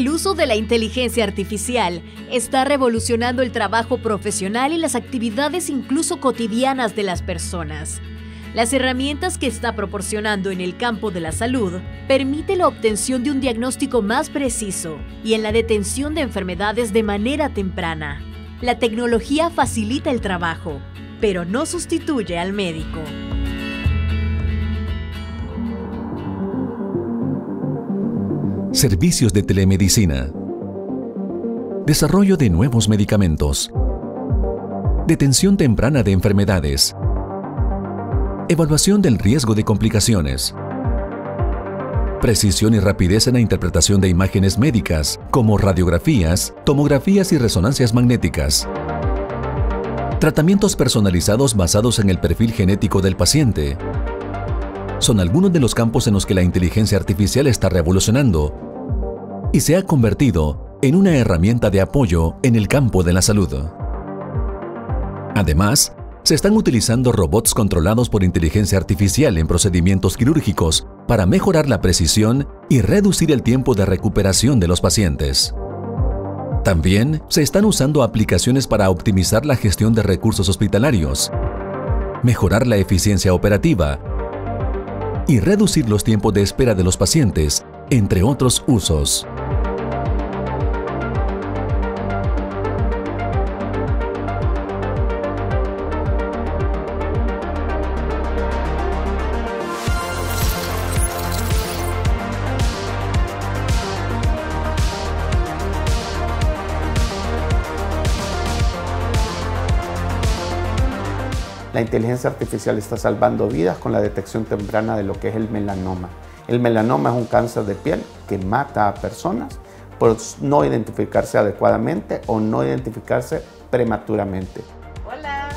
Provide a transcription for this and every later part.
El uso de la inteligencia artificial está revolucionando el trabajo profesional y las actividades incluso cotidianas de las personas. Las herramientas que está proporcionando en el campo de la salud permite la obtención de un diagnóstico más preciso y en la detención de enfermedades de manera temprana. La tecnología facilita el trabajo, pero no sustituye al médico. Servicios de telemedicina. Desarrollo de nuevos medicamentos. Detención temprana de enfermedades. Evaluación del riesgo de complicaciones. Precisión y rapidez en la interpretación de imágenes médicas, como radiografías, tomografías y resonancias magnéticas. Tratamientos personalizados basados en el perfil genético del paciente. Son algunos de los campos en los que la inteligencia artificial está revolucionando y se ha convertido en una herramienta de apoyo en el campo de la salud. Además, se están utilizando robots controlados por inteligencia artificial en procedimientos quirúrgicos para mejorar la precisión y reducir el tiempo de recuperación de los pacientes. También se están usando aplicaciones para optimizar la gestión de recursos hospitalarios, mejorar la eficiencia operativa y reducir los tiempos de espera de los pacientes, entre otros usos. La inteligencia artificial está salvando vidas con la detección temprana de lo que es el melanoma. El melanoma es un cáncer de piel que mata a personas por no identificarse adecuadamente o no identificarse prematuramente. Hola.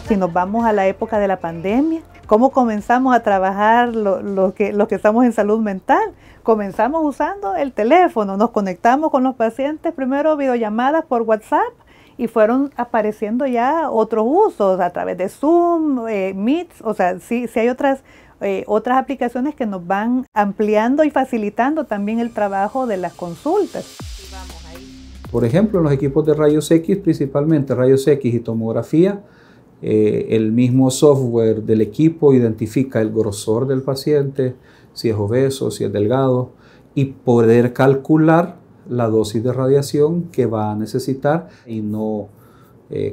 Si nos vamos a la época de la pandemia, ¿cómo comenzamos a trabajar los que estamos en salud mental? Comenzamos usando el teléfono, nos conectamos con los pacientes, primero videollamadas por WhatsApp, y fueron apareciendo ya otros usos a través de Zoom, Meet, o sea, sí hay otras aplicaciones que nos van ampliando y facilitando también el trabajo de las consultas. Por ejemplo, en los equipos de rayos X, principalmente rayos X y tomografía, el mismo software del equipo identifica el grosor del paciente, si es obeso, si es delgado, y poder calcular la dosis de radiación que va a necesitar y no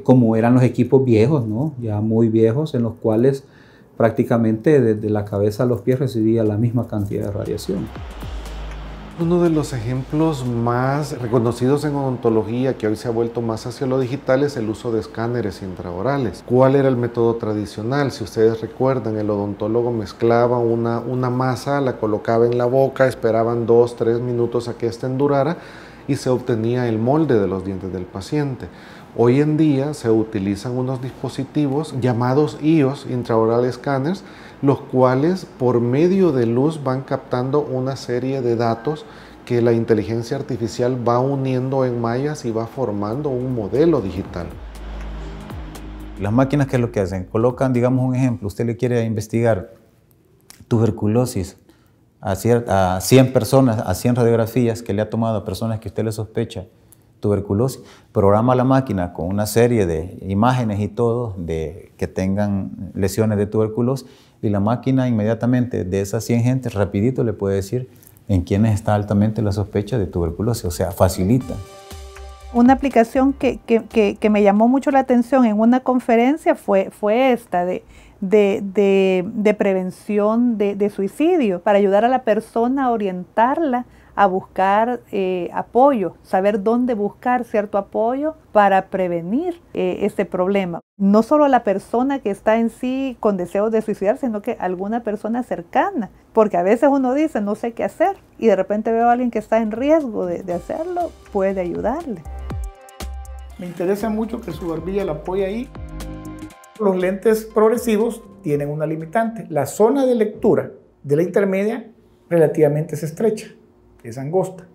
como eran los equipos viejos, ¿no? Ya muy viejos, en los cuales prácticamente desde la cabeza a los pies recibía la misma cantidad de radiación. Uno de los ejemplos más reconocidos en odontología, que hoy se ha vuelto más hacia lo digital, es el uso de escáneres intraorales. ¿Cuál era el método tradicional? Si ustedes recuerdan, el odontólogo mezclaba una masa, la colocaba en la boca, esperaban 2-3 minutos a que ésta endurara y se obtenía el molde de los dientes del paciente. Hoy en día se utilizan unos dispositivos llamados IOS, Intraoral Scanners, los cuales por medio de luz van captando una serie de datos que la inteligencia artificial va uniendo en mallas y va formando un modelo digital. Las máquinas, ¿qué es lo que hacen? Colocan, digamos un ejemplo, usted le quiere investigar tuberculosis a 100 personas, a 100 radiografías que le ha tomado a personas que usted le sospecha tuberculosis, programa la máquina con una serie de imágenes y todo que tengan lesiones de tuberculosis y la máquina inmediatamente de esas 100 gentes rapidito le puede decir en quiénes está altamente la sospecha de tuberculosis, o sea, facilita. Una aplicación que me llamó mucho la atención en una conferencia fue esta de prevención de suicidio, para ayudar a la persona a orientarla a buscar apoyo, saber dónde buscar cierto apoyo para prevenir este problema. No solo la persona que está en sí con deseos de suicidar, sino que alguna persona cercana, porque a veces uno dice no sé qué hacer y de repente veo a alguien que está en riesgo de hacerlo, puede ayudarle. Me interesa mucho que su barbilla la apoye ahí. Los lentes progresivos tienen una limitante. La zona de lectura de la intermedia relativamente es estrecha, es angosta.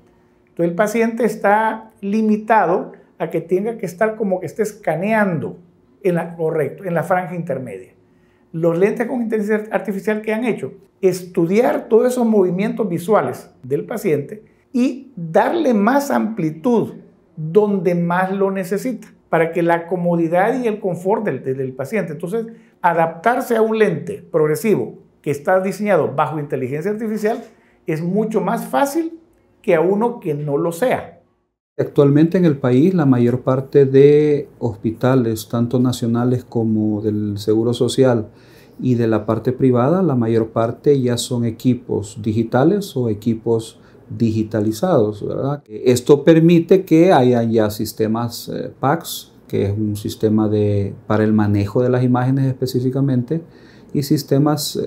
Entonces el paciente está limitado a que tenga que estar como que esté escaneando en la franja intermedia. Los lentes con inteligencia artificial que han hecho, estudiar todos esos movimientos visuales del paciente y darle más amplitud donde más lo necesita, para que la comodidad y el confort del paciente. Entonces, adaptarse a un lente progresivo que está diseñado bajo inteligencia artificial es mucho más fácil que a uno que no lo sea. Actualmente en el país la mayor parte de hospitales, tanto nacionales como del Seguro Social y de la parte privada, la mayor parte ya son equipos digitales o equipos digitalizados, ¿verdad? Esto permite que haya ya sistemas PACS, que es un sistema para el manejo de las imágenes específicamente, y sistemas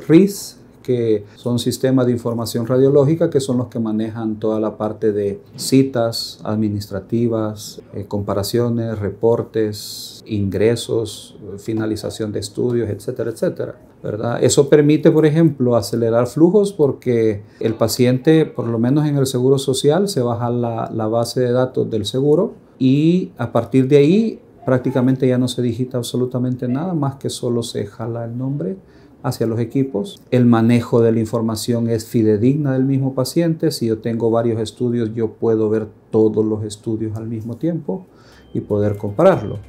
RIS, que son sistemas de información radiológica, que son los que manejan toda la parte de citas administrativas, comparaciones, reportes, ingresos, finalización de estudios, etcétera, etcétera, ¿verdad? Eso permite, por ejemplo, acelerar flujos porque el paciente, por lo menos en el Seguro Social, se baja la base de datos del seguro y a partir de ahí prácticamente ya no se digita absolutamente nada más que solo se jala el nombre hacia los equipos. El manejo de la información es fidedigna del mismo paciente. Si yo tengo varios estudios, yo puedo ver todos los estudios al mismo tiempo y poder compararlo.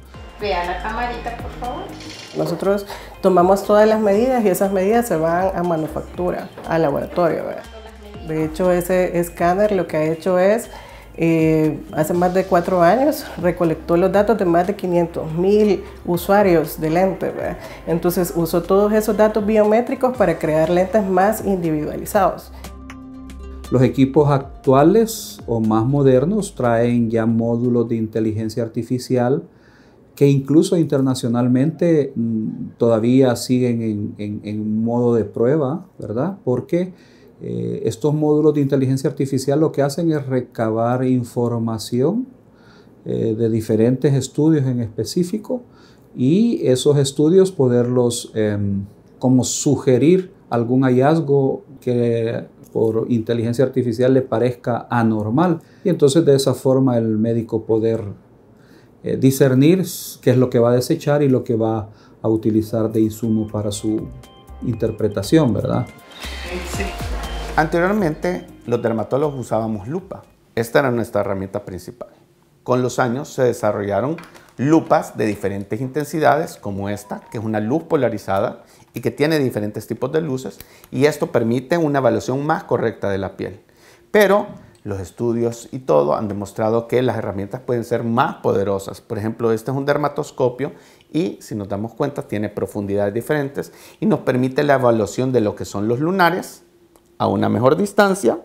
Vea la camarita, por favor. Nosotros tomamos todas las medidas y esas medidas se van a manufactura, al laboratorio, ¿verdad? De hecho, ese escáner lo que ha hecho es, hace más de 4 años, recolectó los datos de más de 500,000 usuarios de lentes, ¿verdad? Entonces usó todos esos datos biométricos para crear lentes más individualizados. Los equipos actuales o más modernos traen ya módulos de inteligencia artificial que incluso internacionalmente todavía siguen en modo de prueba, ¿verdad? Porque estos módulos de inteligencia artificial lo que hacen es recabar información de diferentes estudios en específico y esos estudios poderlos como sugerir algún hallazgo que por inteligencia artificial le parezca anormal y entonces de esa forma el médico poder discernir qué es lo que va a desechar y lo que va a utilizar de insumo para su interpretación, ¿verdad? Sí. Anteriormente, los dermatólogos usábamos lupa. Esta era nuestra herramienta principal. Con los años se desarrollaron lupas de diferentes intensidades, como esta, que es una luz polarizada y que tiene diferentes tipos de luces, y esto permite una evaluación más correcta de la piel. Pero los estudios y todo han demostrado que las herramientas pueden ser más poderosas. Por ejemplo, este es un dermatoscopio y, si nos damos cuenta, tiene profundidades diferentes y nos permite la evaluación de lo que son los lunares a una mejor distancia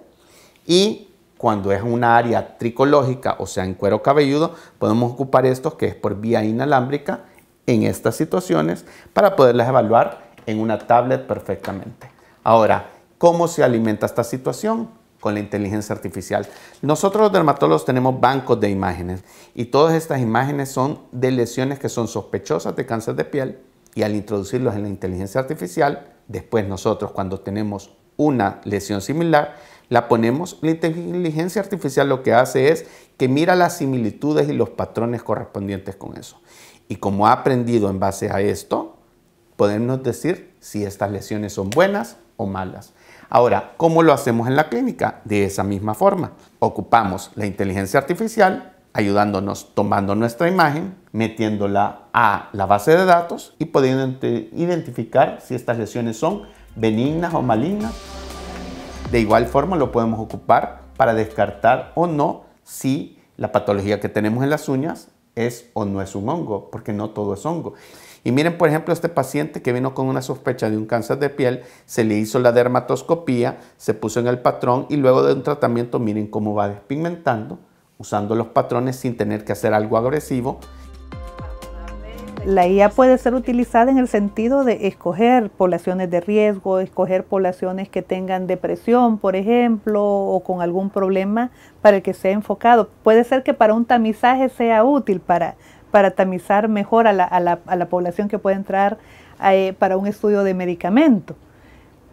y cuando es una área tricológica, o sea, en cuero cabelludo, podemos ocupar estos que es por vía inalámbrica en estas situaciones para poderlas evaluar en una tablet perfectamente. Ahora, ¿cómo se alimenta esta situación? Con la inteligencia artificial. Nosotros los dermatólogos tenemos bancos de imágenes y todas estas imágenes son de lesiones que son sospechosas de cáncer de piel y al introducirlos en la inteligencia artificial, después nosotros cuando tenemos una lesión similar, la ponemos, la inteligencia artificial lo que hace es que mira las similitudes y los patrones correspondientes con eso. Y como ha aprendido en base a esto, podemos decir si estas lesiones son buenas o malas. Ahora, ¿cómo lo hacemos en la clínica? De esa misma forma. Ocupamos la inteligencia artificial, ayudándonos, tomando nuestra imagen, metiéndola a la base de datos y pudiendo identificar si estas lesiones son benignas o malignas. De igual forma lo podemos ocupar para descartar o no si la patología que tenemos en las uñas es o no es un hongo, porque no todo es hongo. Y miren, por ejemplo, este paciente que vino con una sospecha de un cáncer de piel, se le hizo la dermatoscopía, se puso en el patrón y luego de un tratamiento, miren cómo va despigmentando, usando los patrones sin tener que hacer algo agresivo. La IA puede ser utilizada en el sentido de escoger poblaciones de riesgo, escoger poblaciones que tengan depresión, por ejemplo, o con algún problema para el que sea enfocado. Puede ser que para un tamizaje sea útil para tamizar mejor a la población que puede entrar para un estudio de medicamento.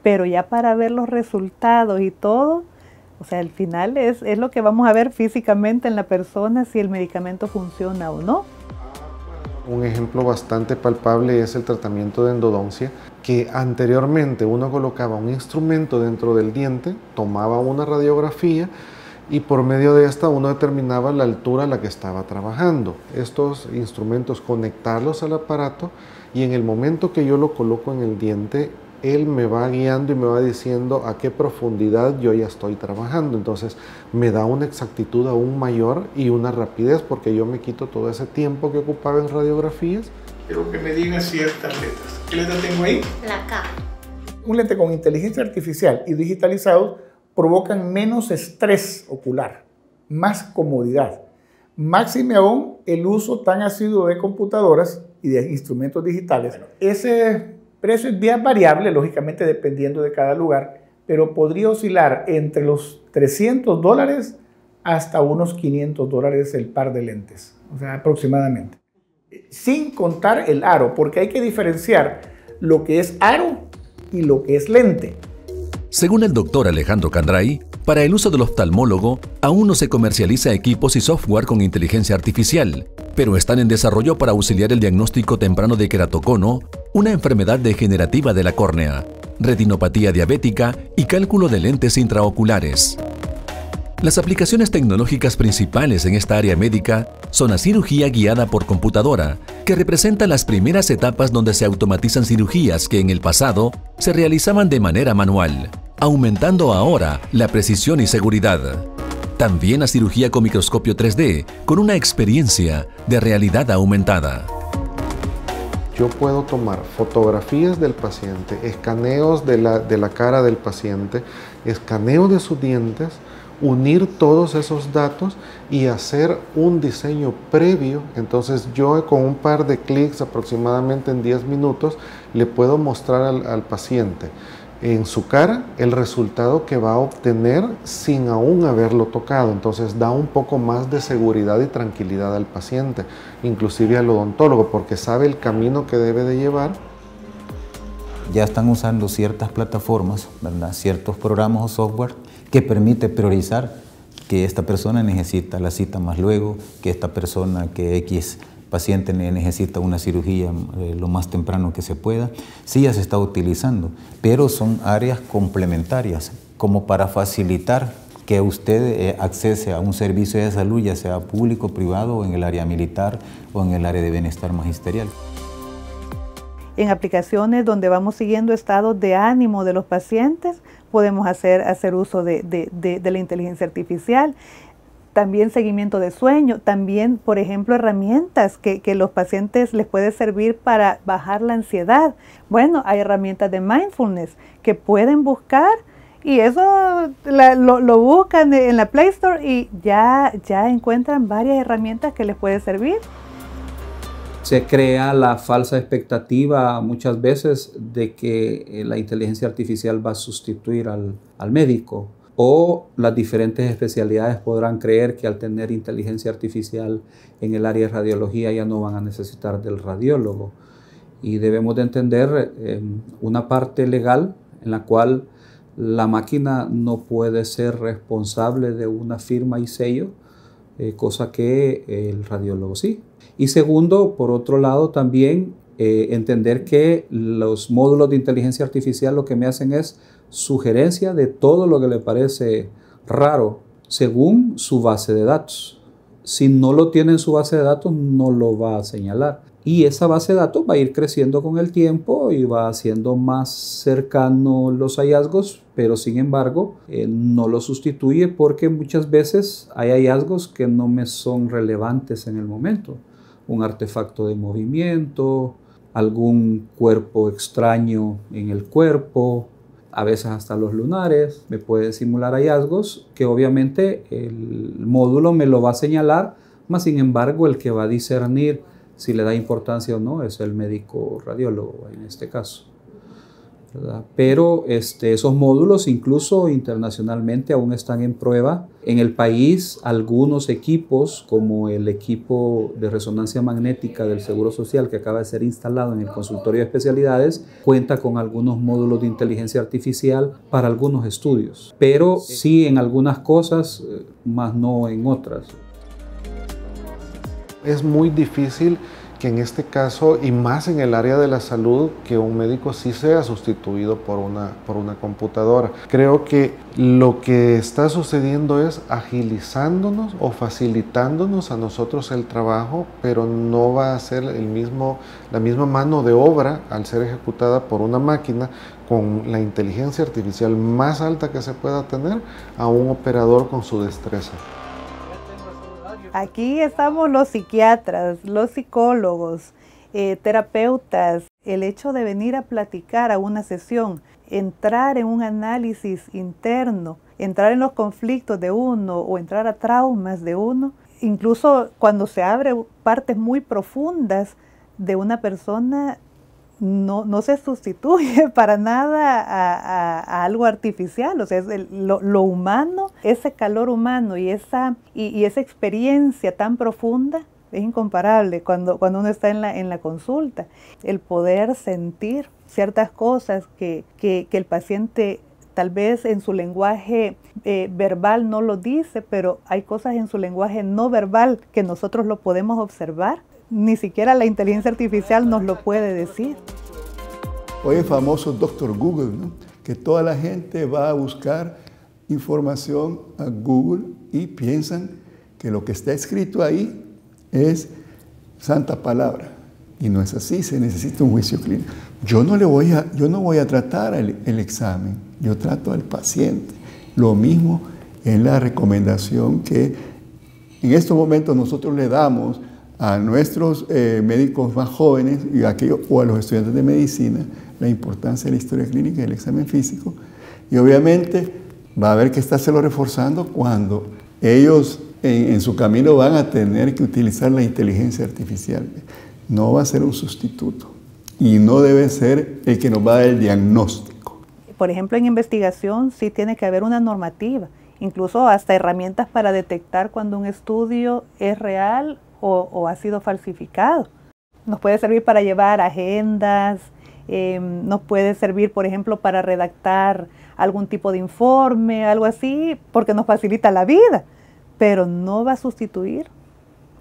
Pero ya para ver los resultados y todo, o sea, al final es lo que vamos a ver físicamente en la persona si el medicamento funciona o no. Un ejemplo bastante palpable es el tratamiento de endodoncia, que anteriormente uno colocaba un instrumento dentro del diente, tomaba una radiografía y por medio de esta uno determinaba la altura a la que estaba trabajando. Estos instrumentos, conectarlos al aparato, y en el momento que yo lo coloco en el diente, él me va guiando y me va diciendo a qué profundidad yo ya estoy trabajando. Entonces me da una exactitud aún mayor y una rapidez, porque yo me quito todo ese tiempo que ocupaba en radiografías. Quiero que me digan ciertas letras. ¿Qué letra tengo ahí? La K. Un lente con inteligencia artificial y digitalizado provocan menos estrés ocular, más comodidad. Máxime aún el uso tan asiduo de computadoras y de instrumentos digitales. Ese precio es bien variable, lógicamente dependiendo de cada lugar, pero podría oscilar entre los $300 hasta unos $500 el par de lentes, o sea, aproximadamente. Sin contar el aro, porque hay que diferenciar lo que es aro y lo que es lente. Según el doctor Alejandro Candray, para el uso del oftalmólogo aún no se comercializa equipos y software con inteligencia artificial, pero están en desarrollo para auxiliar el diagnóstico temprano de queratocono, una enfermedad degenerativa de la córnea, retinopatía diabética y cálculo de lentes intraoculares. Las aplicaciones tecnológicas principales en esta área médica son la cirugía guiada por computadora, que representa las primeras etapas donde se automatizan cirugías que en el pasado se realizaban de manera manual, aumentando ahora la precisión y seguridad. También la cirugía con microscopio 3D, con una experiencia de realidad aumentada. Yo puedo tomar fotografías del paciente, escaneos de la cara del paciente, escaneo de sus dientes, unir todos esos datos y hacer un diseño previo. Entonces yo con un par de clics, aproximadamente en 10 minutos, le puedo mostrar al paciente en su cara el resultado que va a obtener sin aún haberlo tocado. Entonces da un poco más de seguridad y tranquilidad al paciente, inclusive al odontólogo, porque sabe el camino que debe de llevar. Ya están usando ciertas plataformas, ¿verdad? Ciertos programas o software que permite priorizar que esta persona necesita la cita más luego, que esta persona, que X paciente necesita una cirugía lo más temprano que se pueda. Sí, ya se está utilizando, pero son áreas complementarias, como para facilitar que usted accese a un servicio de salud, ya sea público, privado, o en el área militar o en el área de bienestar magisterial. En aplicaciones donde vamos siguiendo estados de ánimo de los pacientes, podemos hacer uso de la inteligencia artificial. También seguimiento de sueño, también, por ejemplo, herramientas que los pacientes les puede servir para bajar la ansiedad. Bueno, hay herramientas de mindfulness que pueden buscar y eso lo buscan en la Play Store y ya encuentran varias herramientas que les puede servir. Se crea la falsa expectativa muchas veces de que la inteligencia artificial va a sustituir al médico, o las diferentes especialidades podrán creer que al tener inteligencia artificial en el área de radiología ya no van a necesitar del radiólogo. Y debemos de entender una parte legal en la cual la máquina no puede ser responsable de una firma y sello, cosa que el radiólogo sí. Y segundo, por otro lado, también entender que los módulos de inteligencia artificial lo que me hacen es sugerencia de todo lo que le parece raro según su base de datos. Si no lo tiene en su base de datos, no lo va a señalar. Y esa base de datos va a ir creciendo con el tiempo y va haciendo más cercano los hallazgos, pero sin embargo no lo sustituye porque muchas veces hay hallazgos que no me son relevantes en el momento. Un artefacto de movimiento, algún cuerpo extraño en el cuerpo, a veces hasta los lunares, me puede simular hallazgos que obviamente el módulo me lo va a señalar, mas sin embargo el que va a discernir si le da importancia o no es el médico radiólogo en este caso, ¿verdad? Pero esos módulos incluso internacionalmente aún están en prueba. En el país algunos equipos, como el equipo de resonancia magnética del Seguro Social que acaba de ser instalado en el consultorio de especialidades, cuenta con algunos módulos de inteligencia artificial para algunos estudios, pero sí en algunas cosas, más no en otras. Es muy difícil que en este caso, y más en el área de la salud, que un médico sí sea sustituido por una computadora. Creo que lo que está sucediendo es agilizándonos o facilitándonos a nosotros el trabajo, pero no va a ser la misma mano de obra al ser ejecutada por una máquina con la inteligencia artificial más alta que se pueda tener a un operador con su destreza. Aquí estamos los psiquiatras, los psicólogos, terapeutas. El hecho de venir a platicar a una sesión, entrar en un análisis interno, entrar en los conflictos de uno o entrar a traumas de uno, incluso cuando se abren partes muy profundas de una persona, no se sustituye para nada a algo artificial. O sea, es lo humano, ese calor humano y esa experiencia tan profunda es incomparable cuando uno está en la consulta. El poder sentir ciertas cosas que el paciente tal vez en su lenguaje verbal no lo dice, pero hay cosas en su lenguaje no verbal que nosotros lo podemos observar. Ni siquiera la inteligencia artificial nos lo puede decir. Hoy el famoso Dr. Google, ¿no? Que toda la gente va a buscar información a Google y piensan que lo que está escrito ahí es santa palabra. Y no es así, se necesita un juicio clínico. Yo no voy a tratar el examen, yo trato al paciente. Lo mismo es la recomendación que en estos momentos nosotros le damos a nuestros médicos más jóvenes o a los estudiantes de medicina, la importancia de la historia clínica y el examen físico. Y obviamente va a haber que estárselo reforzando cuando ellos en su camino van a tener que utilizar la inteligencia artificial. No va a ser un sustituto y no debe ser el que nos va a dar el diagnóstico. Por ejemplo, en investigación sí tiene que haber una normativa, incluso hasta herramientas para detectar cuando un estudio es real o ha sido falsificado. Nos puede servir para llevar agendas, nos puede servir, por ejemplo, para redactar algún tipo de informe, algo así, porque nos facilita la vida, pero no va a sustituir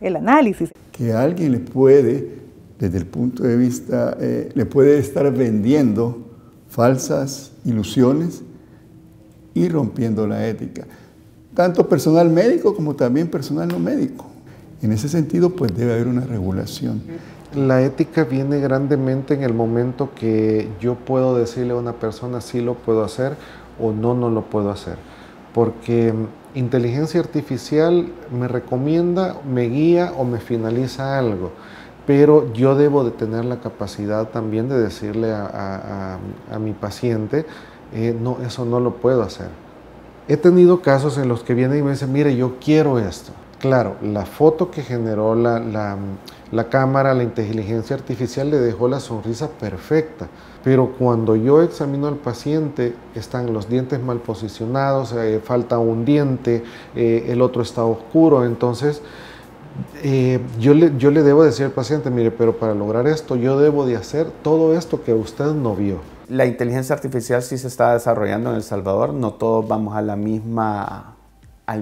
el análisis. Que alguien le puede, desde el punto de vista, le puede estar vendiendo falsas ilusiones y rompiendo la ética, tanto personal médico como también personal no médico. En ese sentido, pues debe haber una regulación. La ética viene grandemente en el momento que yo puedo decirle a una persona sí lo puedo hacer o no lo puedo hacer. Porque inteligencia artificial me recomienda, me guía o me finaliza algo. Pero yo debo de tener la capacidad también de decirle a mi paciente, no, eso no lo puedo hacer. He tenido casos en los que vienen y me dicen, mire, yo quiero esto. Claro, la foto que generó la cámara, la inteligencia artificial le dejó la sonrisa perfecta, pero cuando yo examino al paciente están los dientes mal posicionados, falta un diente, el otro está oscuro, entonces yo le debo decir al paciente, mire, pero para lograr esto yo debo de hacer todo esto que usted no vio. La inteligencia artificial sí se está desarrollando en El Salvador, no todos vamos al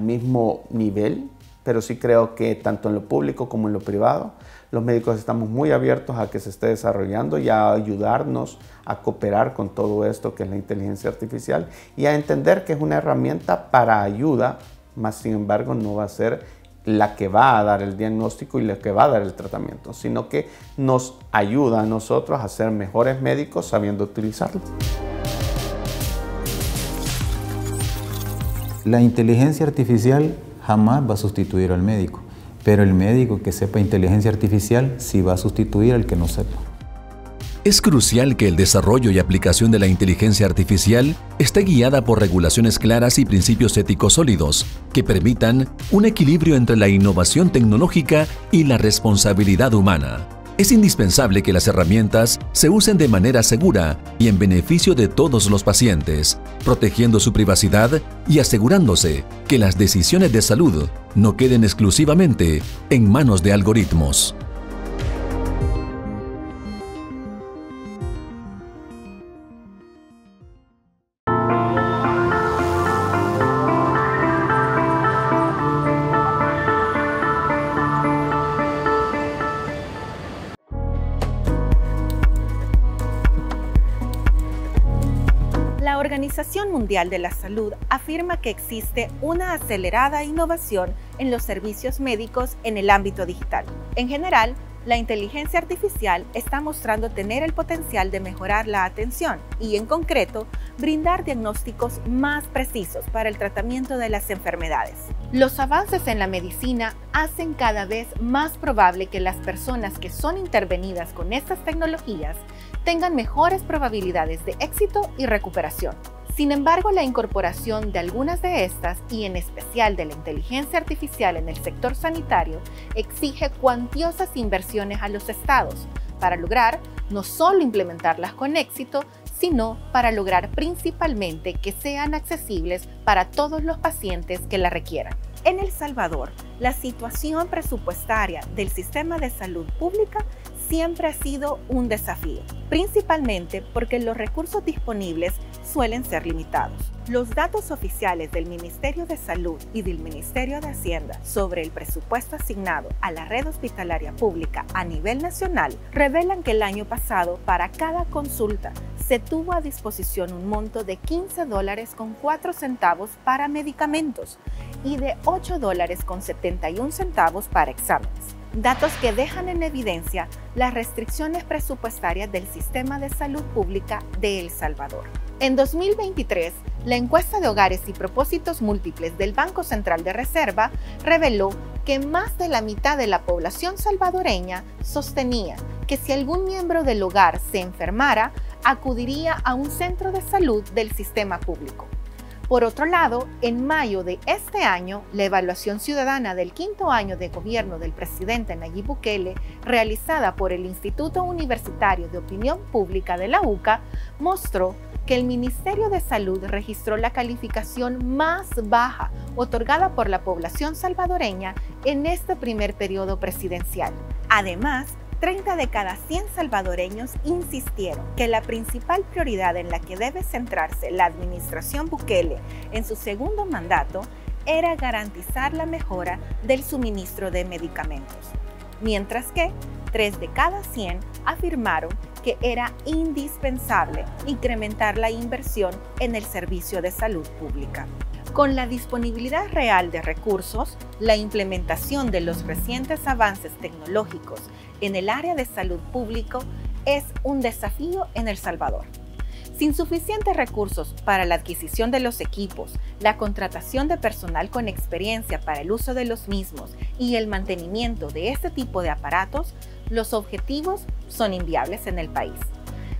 mismo nivel, pero sí creo que tanto en lo público como en lo privado, los médicos estamos muy abiertos a que se esté desarrollando y a ayudarnos a cooperar con todo esto que es la inteligencia artificial y a entender que es una herramienta para ayuda, más sin embargo no va a ser la que va a dar el diagnóstico y la que va a dar el tratamiento, sino que nos ayuda a nosotros a ser mejores médicos sabiendo utilizarlo. La inteligencia artificial jamás va a sustituir al médico, pero el médico que sepa inteligencia artificial sí va a sustituir al que no sepa. Es crucial que el desarrollo y aplicación de la inteligencia artificial esté guiada por regulaciones claras y principios éticos sólidos que permitan un equilibrio entre la innovación tecnológica y la responsabilidad humana. Es indispensable que las herramientas se usen de manera segura y en beneficio de todos los pacientes, protegiendo su privacidad y asegurándose que las decisiones de salud no queden exclusivamente en manos de algoritmos. Organización Mundial de la Salud afirma que existe una acelerada innovación en los servicios médicos en el ámbito digital. En general, la inteligencia artificial está mostrando tener el potencial de mejorar la atención y, en concreto, brindar diagnósticos más precisos para el tratamiento de las enfermedades. Los avances en la medicina hacen cada vez más probable que las personas que son intervenidas con estas tecnologías tengan mejores probabilidades de éxito y recuperación. Sin embargo, la incorporación de algunas de estas, y en especial de la inteligencia artificial en el sector sanitario, exige cuantiosas inversiones a los estados para lograr no solo implementarlas con éxito, sino para lograr principalmente que sean accesibles para todos los pacientes que la requieran. En El Salvador, la situación presupuestaria del sistema de salud pública siempre ha sido un desafío, principalmente porque los recursos disponibles suelen ser limitados. Los datos oficiales del Ministerio de Salud y del Ministerio de Hacienda sobre el presupuesto asignado a la red hospitalaria pública a nivel nacional revelan que el año pasado, para cada consulta, se tuvo a disposición un monto de $15.04 para medicamentos y de $8.71 para exámenes. Datos que dejan en evidencia las restricciones presupuestarias del sistema de salud pública de El Salvador. En 2023, la encuesta de hogares y propósitos múltiples del Banco Central de Reserva reveló que más de la mitad de la población salvadoreña sostenía que si algún miembro del hogar se enfermara, acudiría a un centro de salud del sistema público. Por otro lado, en mayo de este año, la evaluación ciudadana del 5º año de gobierno del presidente Nayib Bukele, realizada por el Instituto Universitario de Opinión Pública de la UCA, mostró que el Ministerio de Salud registró la calificación más baja otorgada por la población salvadoreña en este primer periodo presidencial. Además, 30 de cada 100 salvadoreños insistieron que la principal prioridad en la que debe centrarse la administración Bukele en su segundo mandato era garantizar la mejora del suministro de medicamentos, mientras que 3 de cada 100 afirmaron que era indispensable incrementar la inversión en el servicio de salud pública. Con la disponibilidad real de recursos, la implementación de los recientes avances tecnológicos en el área de salud pública es un desafío en El Salvador. Sin suficientes recursos para la adquisición de los equipos, la contratación de personal con experiencia para el uso de los mismos y el mantenimiento de este tipo de aparatos, los objetivos son inviables en el país.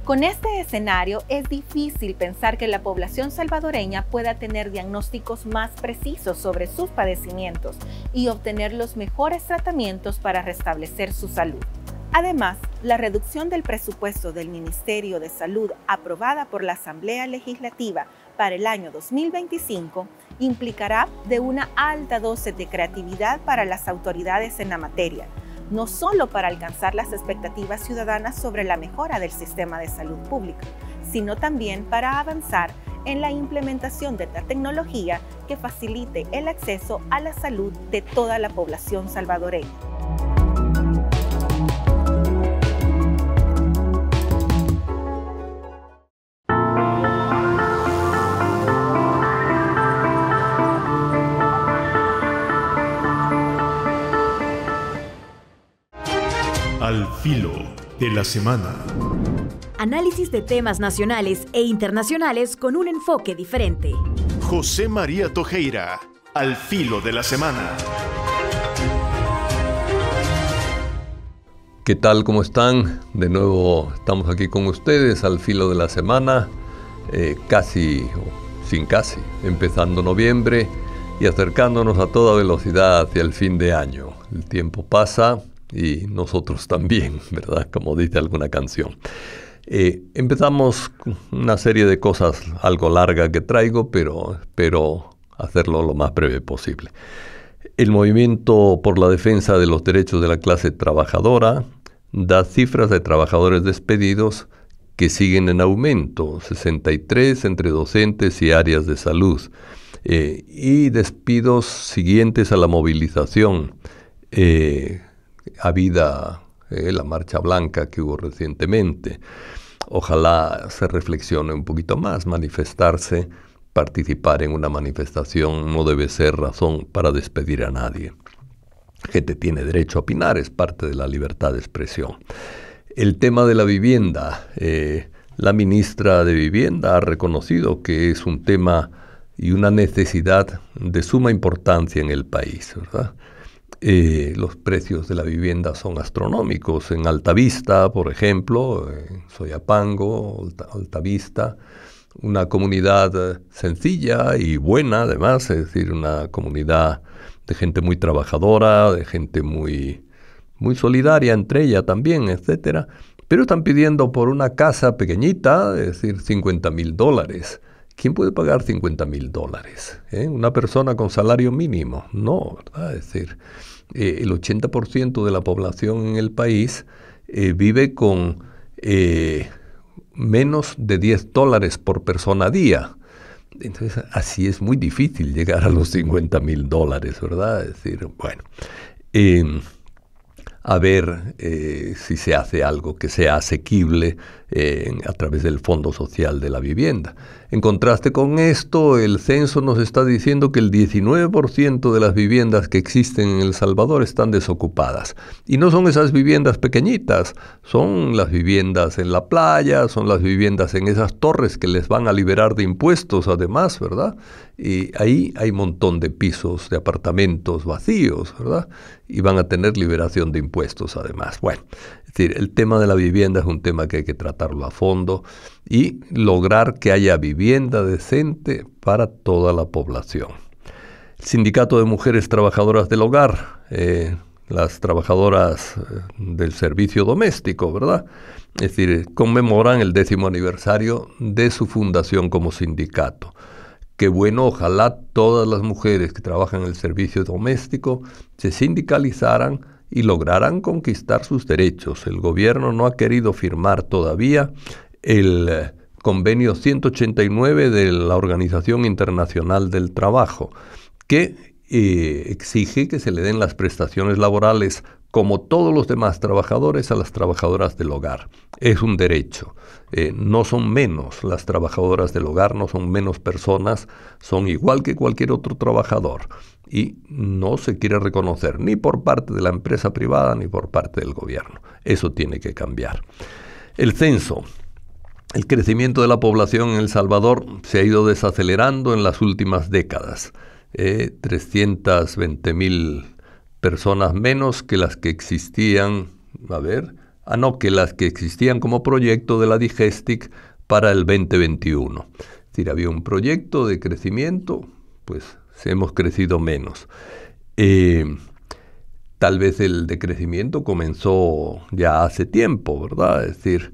Con este escenario, es difícil pensar que la población salvadoreña pueda tener diagnósticos más precisos sobre sus padecimientos y obtener los mejores tratamientos para restablecer su salud. Además, la reducción del presupuesto del Ministerio de Salud aprobada por la Asamblea Legislativa para el año 2025 implicará de una alta dosis de creatividad para las autoridades en la materia, no solo para alcanzar las expectativas ciudadanas sobre la mejora del sistema de salud pública, sino también para avanzar en la implementación de la tecnología que facilite el acceso a la salud de toda la población salvadoreña. Al filo de la semana. Análisis de temas nacionales e internacionales con un enfoque diferente. José María Tojeira, al filo de la semana. ¿Qué tal? ¿Cómo están? De nuevo estamos aquí con ustedes al filo de la semana, empezando noviembre y acercándonos a toda velocidad hacia el fin de año. El tiempo pasa y nosotros también, ¿verdad? Como dice alguna canción. Empezamos una serie de cosas algo larga que traigo, pero espero hacerlo lo más breve posible. El movimiento por la defensa de los derechos de la clase trabajadora da cifras de trabajadores despedidos que siguen en aumento, 63 entre docentes y áreas de salud, y despidos siguientes a la movilización habida la Marcha Blanca que hubo recientemente. ojalá se reflexione un poquito más. Manifestarse, participar en una manifestación no debe ser razón para despedir a nadie. Gente tiene derecho a opinar, es parte de la libertad de expresión. El tema de la vivienda, la ministra de Vivienda ha reconocido que es un tema y una necesidad de suma importancia en el país, ¿verdad? Los precios de la vivienda son astronómicos. En Altavista, por ejemplo, en Soyapango, Altavista, una comunidad sencilla y buena además, es decir, una comunidad de gente muy trabajadora, de gente muy solidaria entre ella también, etcétera. Pero están pidiendo por una casa pequeñita, es decir, $50,000. ¿Quién puede pagar $50,000? ¿Una persona con salario mínimo? No, ¿verdad? Es decir, el 80% de la población en el país vive con menos de $10 por persona a día. Entonces, así es muy difícil llegar a los $50,000, ¿verdad? Es decir, bueno, a ver si se hace algo que sea asequible a través del Fondo Social de la Vivienda. En contraste con esto, el censo nos está diciendo que el 19% de las viviendas que existen en El Salvador están desocupadas. Y no son esas viviendas pequeñitas, son las viviendas en la playa, son las viviendas en esas torres que les van a liberar de impuestos además, ¿verdad? Y ahí hay un montón de pisos, de apartamentos vacíos, ¿verdad? Y van a tener liberación de impuestos además. Bueno, es decir, el tema de la vivienda es un tema que hay que tratarlo a fondo y lograr que haya vivienda decente para toda la población. El Sindicato de Mujeres Trabajadoras del Hogar, las trabajadoras del servicio doméstico, ¿verdad? Es decir, conmemoran el 10º aniversario de su fundación como sindicato. Qué bueno, ojalá todas las mujeres que trabajan en el servicio doméstico se sindicalizaran y lograran conquistar sus derechos. El gobierno no ha querido firmar todavía el convenio 189 de la Organización Internacional del Trabajo, que exige que se le den las prestaciones laborales como todos los demás trabajadores a las trabajadoras del hogar. Es un derecho. No son menos las trabajadoras del hogar, no son menos personas, son igual que cualquier otro trabajador. Y no se quiere reconocer ni por parte de la empresa privada ni por parte del gobierno. Eso tiene que cambiar. El censo. El crecimiento de la población en El Salvador se ha ido desacelerando en las últimas décadas. 320,000 personas menos que las que existían, que las que existían como proyecto de la DIGESTIC para el 2021. Es decir, había un proyecto de crecimiento, pues hemos crecido menos. Tal vez el decrecimiento comenzó ya hace tiempo, ¿verdad? Es decir,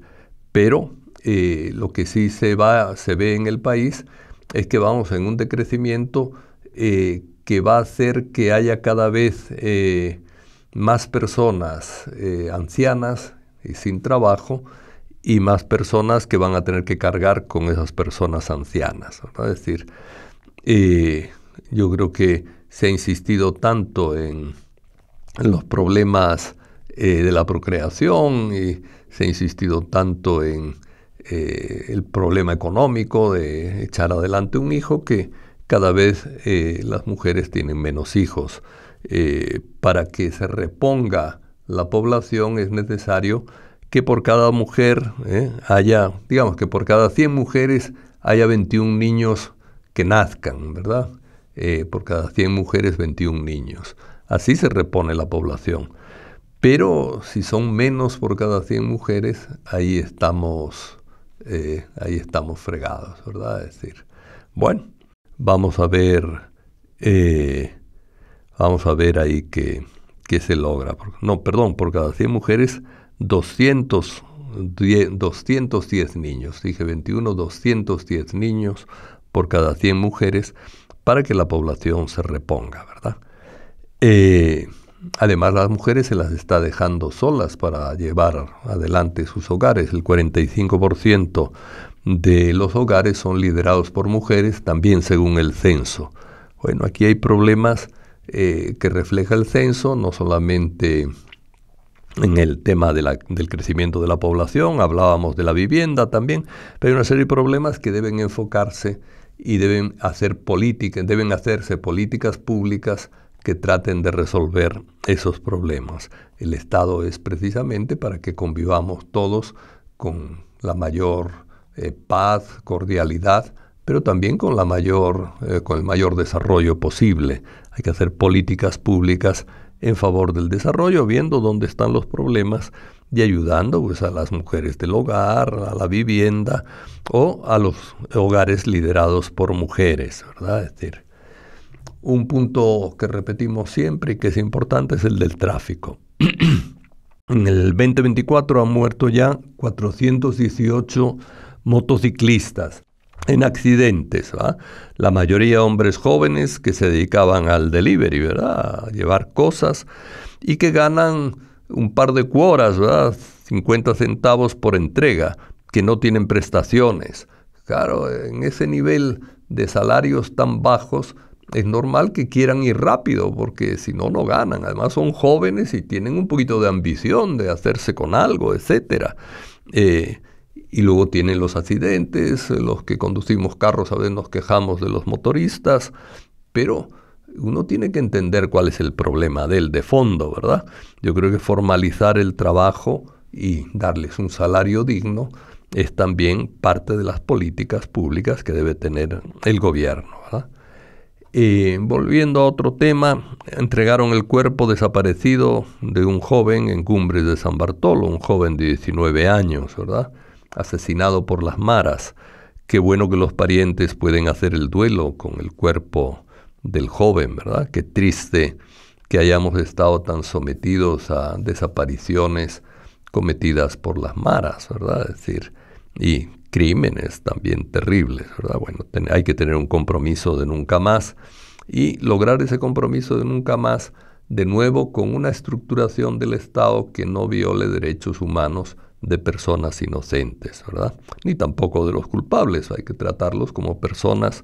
pero lo que sí se ve en el país es que vamos en un decrecimiento que va a hacer que haya cada vez más personas ancianas y sin trabajo y más personas que van a tener que cargar con esas personas ancianas, ¿verdad? Es decir, yo creo que se ha insistido tanto en los problemas de la procreación y se ha insistido tanto en el problema económico de echar adelante un hijo que cada vez las mujeres tienen menos hijos. Para que se reponga la población es necesario que por cada mujer haya, digamos que por cada 100 mujeres haya 21 niños que nazcan, ¿verdad? Por cada 100 mujeres, 21 niños. Así se repone la población. Pero si son menos por cada 100 mujeres, ahí estamos fregados, ¿verdad? Es decir, bueno, vamos a ver ahí qué se logra. Por cada 100 mujeres, 210 niños. Dije 21, 210 niños por cada 100 mujeres para que la población se reponga, ¿verdad? Además, las mujeres se las está dejando solas para llevar adelante sus hogares. El 45% de los hogares son liderados por mujeres, también según el censo. Bueno, aquí hay problemas que refleja el censo, no solamente en el tema del crecimiento de la población, hablábamos de la vivienda también, pero hay una serie de problemas que deben enfocarse y deben hacerse políticas públicas que traten de resolver esos problemas. El Estado es precisamente para que convivamos todos con la mayor paz, cordialidad, pero también con el mayor desarrollo posible. Hay que hacer políticas públicas en favor del desarrollo, viendo dónde están los problemas y ayudando pues, a las mujeres del hogar, a la vivienda o a los hogares liderados por mujeres, ¿verdad? Es decir, un punto que repetimos siempre y que es importante es el del tráfico. En el 2024 han muerto ya 418 motociclistas en accidentes, ¿verdad? La mayoría hombres jóvenes que se dedicaban al delivery, ¿verdad? A llevar cosas y que ganan un par de cuoras, ¿verdad? 50 centavos por entrega, que no tienen prestaciones. Claro, en ese nivel de salarios tan bajos es normal que quieran ir rápido porque si no, no ganan. Además son jóvenes y tienen un poquito de ambición de hacerse con algo, etcétera. Y luego tienen los accidentes, los que conducimos carros a veces nos quejamos de los motoristas, pero uno tiene que entender cuál es el problema de fondo, ¿verdad? Yo creo que formalizar el trabajo y darles un salario digno es también parte de las políticas públicas que debe tener el gobierno, ¿verdad? Volviendo a otro tema, entregaron el cuerpo desaparecido de un joven en Cumbres de San Bartolo, un joven de 19 años, ¿verdad? Asesinado por las maras. Qué bueno que los parientes pueden hacer el duelo con el cuerpo del joven, ¿verdad? Qué triste que hayamos estado tan sometidos a desapariciones cometidas por las maras, ¿verdad? Es decir, y crímenes también terribles, ¿verdad? Bueno, hay que tener un compromiso de nunca más y lograr ese compromiso de nunca más, de nuevo, con una estructuración del Estado que no viole derechos humanos de personas inocentes, ¿verdad? Ni tampoco de los culpables. Hay que tratarlos como personas,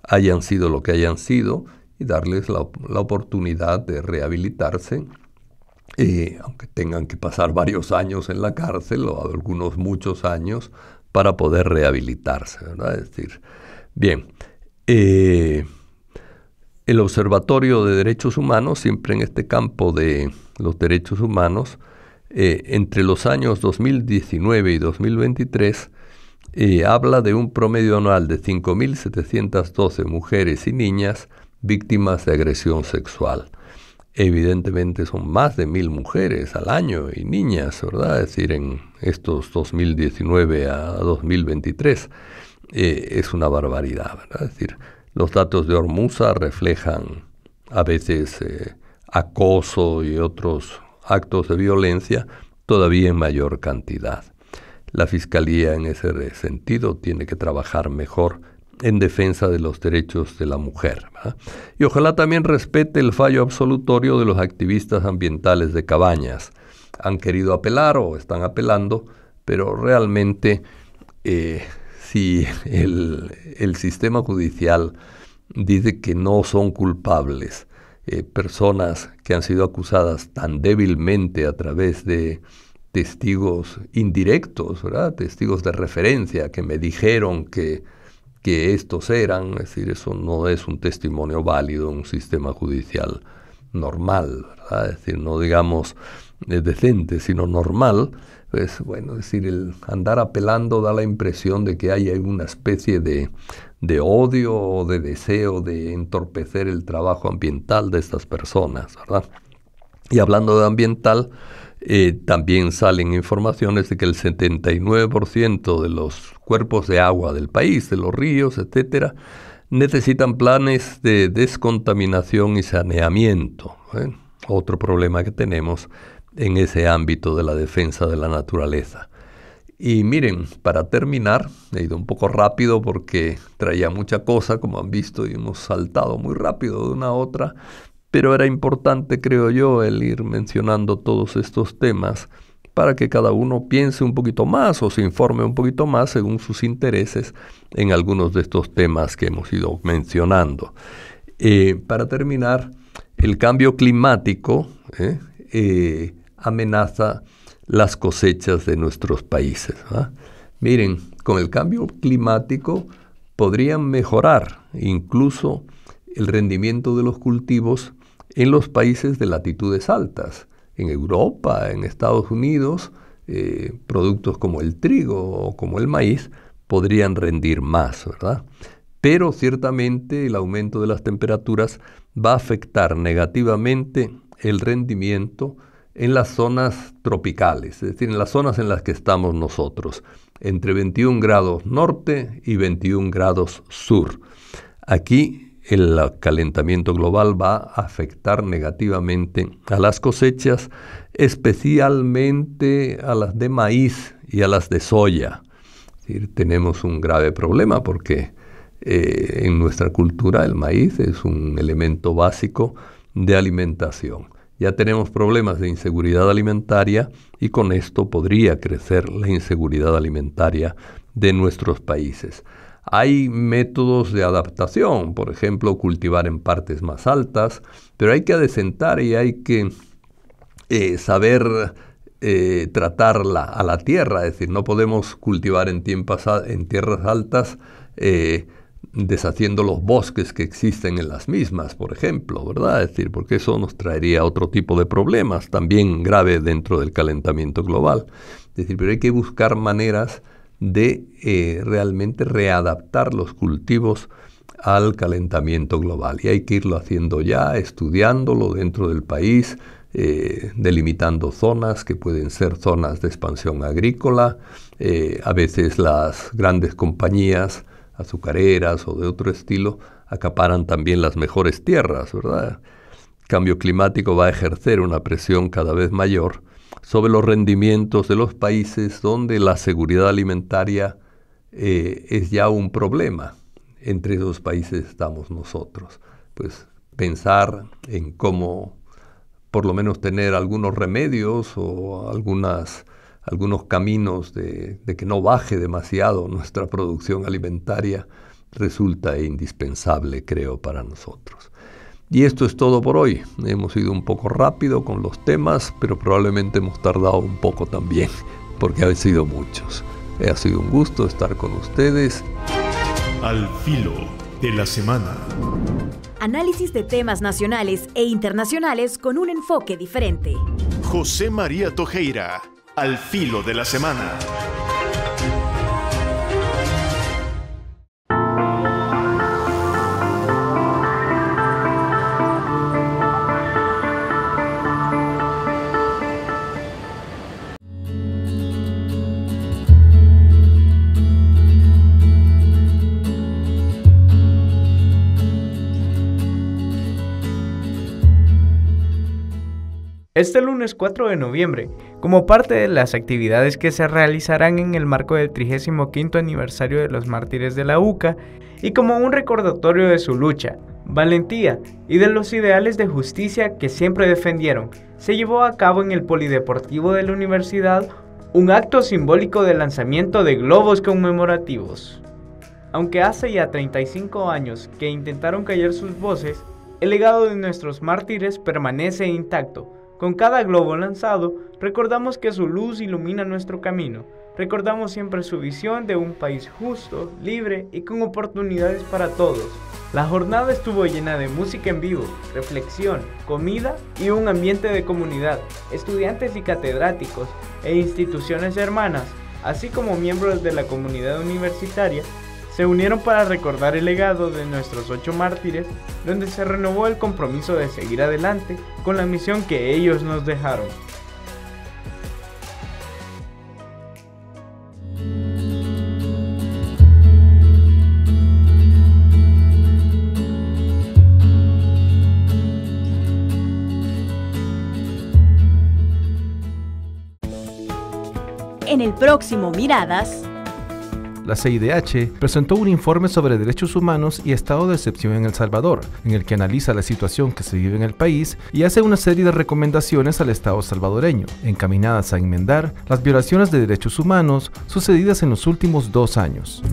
hayan sido lo que hayan sido, y darles la oportunidad de rehabilitarse, aunque tengan que pasar varios años en la cárcel o algunos muchos años para poder rehabilitarse, ¿verdad? Es decir, bien, el Observatorio de Derechos Humanos, siempre en este campo de los derechos humanos, entre los años 2019 y 2023, habla de un promedio anual de 5.712 mujeres y niñas víctimas de agresión sexual. Evidentemente son más de 1.000 mujeres al año y niñas, ¿verdad? Es decir, en estos 2019 a 2023 es una barbaridad, ¿verdad? Es decir, los datos de Ormusa reflejan a veces acoso y otros actos de violencia todavía en mayor cantidad. La Fiscalía en ese sentido tiene que trabajar mejor en defensa de los derechos de la mujer, ¿verdad? Y ojalá también respete el fallo absolutorio de los activistas ambientales de Cabañas. Han querido apelar o están apelando, pero realmente si el sistema judicial dice que no son culpables personas que han sido acusadas tan débilmente a través de testigos indirectos, ¿verdad? Testigos de referencia que me dijeron que estos eran, es decir, eso no es un testimonio válido en un sistema judicial normal, ¿verdad? Es decir, no digamos decente, sino normal. Pues bueno, es decir, el andar apelando da la impresión de que hay una especie de odio o de deseo de entorpecer el trabajo ambiental de estas personas, ¿verdad? Y hablando de ambiental, también salen informaciones de que el 79% de los cuerpos de agua del país, de los ríos, etcétera, necesitan planes de descontaminación y saneamiento, ¿eh? Otro problema que tenemos en ese ámbito de la defensa de la naturaleza. Y miren, para terminar, he ido un poco rápido porque traía mucha cosa, como han visto, y hemos saltado muy rápido de una a otra, pero era importante, creo yo, el ir mencionando todos estos temas para que cada uno piense un poquito más o se informe un poquito más según sus intereses en algunos de estos temas que hemos ido mencionando. Para terminar, el cambio climático amenaza las cosechas de nuestros países, ¿verdad? Miren, con el cambio climático podrían mejorar incluso el rendimiento de los cultivos en los países de latitudes altas. En Europa, en Estados Unidos, productos como el trigo o como el maíz podrían rendir más, ¿verdad? Pero ciertamente el aumento de las temperaturas va a afectar negativamente el rendimiento en las zonas tropicales, es decir, en las zonas en las que estamos nosotros, entre 21 grados norte y 21 grados sur. Aquí el calentamiento global va a afectar negativamente a las cosechas, especialmente a las de maíz y a las de soya. Es decir, tenemos un grave problema porque en nuestra cultura el maíz es un elemento básico de alimentación. Ya tenemos problemas de inseguridad alimentaria y con esto podría crecer la inseguridad alimentaria de nuestros países. Hay métodos de adaptación, por ejemplo, cultivar en partes más altas, pero hay que adecentar y hay que saber tratarla a la tierra, es decir, no podemos cultivar en tierras altas deshaciendo los bosques que existen en las mismas, por ejemplo, ¿verdad? Es decir, porque eso nos traería otro tipo de problemas, también grave dentro del calentamiento global. Es decir, pero hay que buscar maneras de realmente readaptar los cultivos al calentamiento global. Y hay que irlo haciendo ya, estudiándolo dentro del país, delimitando zonas que pueden ser zonas de expansión agrícola. A veces las grandes compañías azucareras o de otro estilo acaparan también las mejores tierras, ¿verdad? El cambio climático va a ejercer una presión cada vez mayor sobre los rendimientos de los países donde la seguridad alimentaria es ya un problema. Entre esos países estamos nosotros. Pues pensar en cómo por lo menos tener algunos remedios o algunos caminos de que no baje demasiado nuestra producción alimentaria resulta indispensable, creo, para nosotros. Y esto es todo por hoy. Hemos ido un poco rápido con los temas, pero probablemente hemos tardado un poco también, porque han sido muchos. Ha sido un gusto estar con ustedes. Al filo de la semana. Análisis de temas nacionales e internacionales con un enfoque diferente. José María Tojeira, al filo de la semana. Este lunes 4 de noviembre, como parte de las actividades que se realizarán en el marco del 35º aniversario de los mártires de la UCA y como un recordatorio de su lucha, valentía y de los ideales de justicia que siempre defendieron, se llevó a cabo en el Polideportivo de la Universidad un acto simbólico de lanzamiento de globos conmemorativos. Aunque hace ya 35 años que intentaron callar sus voces, el legado de nuestros mártires permanece intacto. Con cada globo lanzado, recordamos que su luz ilumina nuestro camino. Recordamos siempre su visión de un país justo, libre y con oportunidades para todos. La jornada estuvo llena de música en vivo, reflexión, comida y un ambiente de comunidad. Estudiantes y catedráticos e instituciones hermanas, así como miembros de la comunidad universitaria, se unieron para recordar el legado de nuestros 8 mártires, donde se renovó el compromiso de seguir adelante con la misión que ellos nos dejaron. En el próximo Miradas, la CIDH presentó un informe sobre derechos humanos y estado de excepción en El Salvador, en el que analiza la situación que se vive en el país y hace una serie de recomendaciones al Estado salvadoreño, encaminadas a enmendar las violaciones de derechos humanos sucedidas en los últimos 2 años.